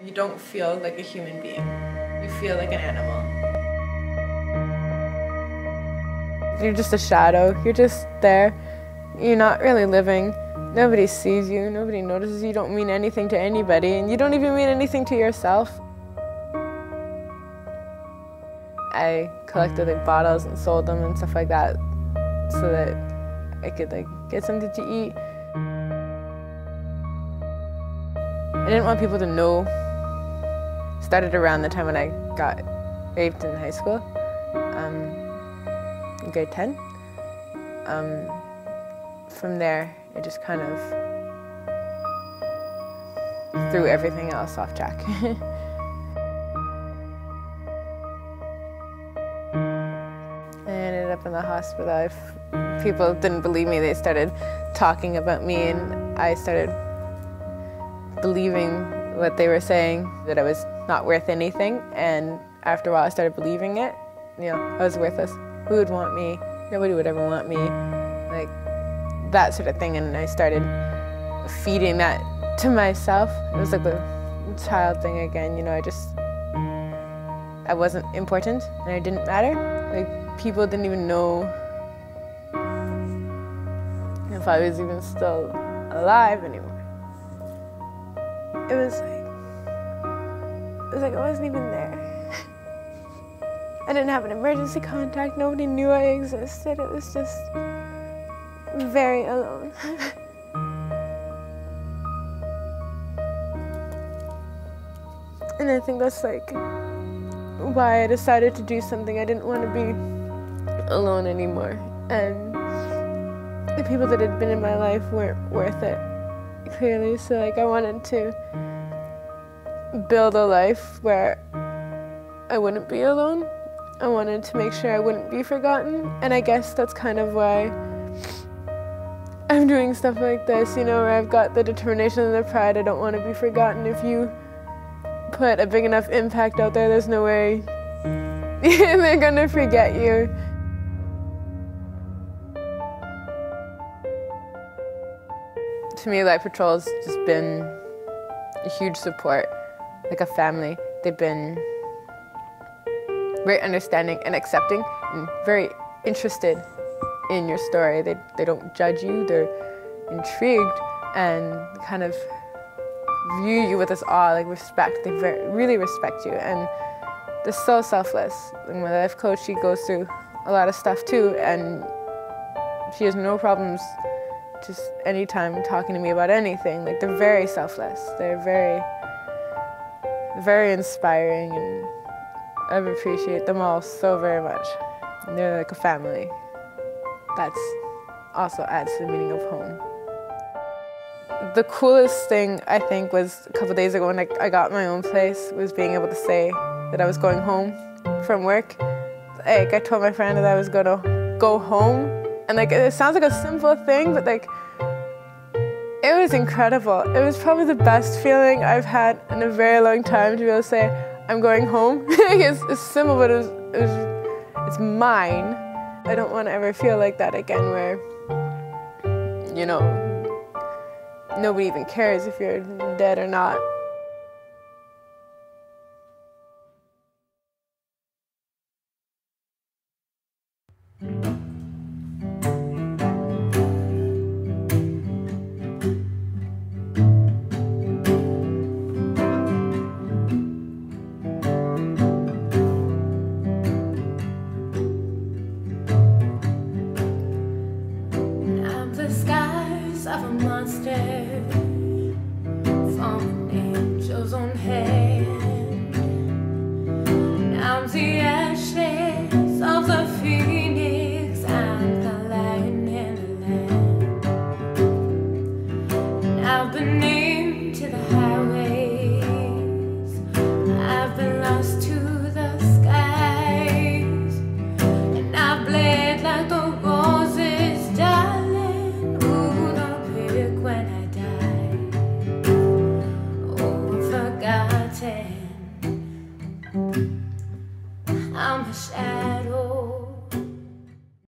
You don't feel like a human being. You feel like an animal. You're just a shadow. You're just there. You're not really living. Nobody sees you. Nobody notices you. You don't mean anything to anybody. And you don't even mean anything to yourself. I collected like bottles and sold them and stuff like that so that I could like get something to eat. I didn't want people to know. Started around the time when I got raped in high school, in grade 10. From there, it just kind of threw everything else off track. I ended up in the hospital. People didn't believe me. They started talking about me, and I started believing what they were saying, that I was not worth anything. And after a while, I started believing it. You know, I was worthless. Who would want me? Nobody would ever want me. Like, that sort of thing. And I started feeding that to myself. It was like the child thing again. You know, I wasn't important and I didn't matter. Like, people didn't even know if I was even still alive anymore. It was like I wasn't even there. I didn't have an emergency contact. Nobody knew I existed. It was just very alone. And I think that's like why I decided to do something. I didn't want to be alone anymore. And the people that had been in my life weren't worth it, clearly. So like I wanted to build a life where I wouldn't be alone. I wanted to make sure I wouldn't be forgotten. And I guess that's kind of why I'm doing stuff like this, you know, where I've got the determination and the pride. I don't want to be forgotten. If you put a big enough impact out there, there's no way they're gonna forget you. To me, Light Patrol's just been a huge support, like a family. They've been very understanding and accepting and very interested in your story. They don't judge you, they're intrigued and kind of view you with this awe, like respect. They really respect you, and they're so selfless. Like my life coach, she goes through a lot of stuff too, and she has no problems just anytime talking to me about anything. Like, they're very selfless. They're very inspiring, and I appreciate them all so very much. And they're like a family. That's also adds to the meaning of home. The coolest thing, I think, was a couple days ago when I got my own place, was being able to say that I was going home from work. Like, I told my friend that I was gonna go home, and like, it sounds like a simple thing, but like, it was incredible. It was probably the best feeling I've had in a very long time, to be able to say, I'm going home. It's simple, but it's mine. I don't want to ever feel like that again, where, you know, nobody even cares if you're dead or not. Of a monster from an angel's own hand. I'm the ashes of the phoenix and the lion in the land. Now beneath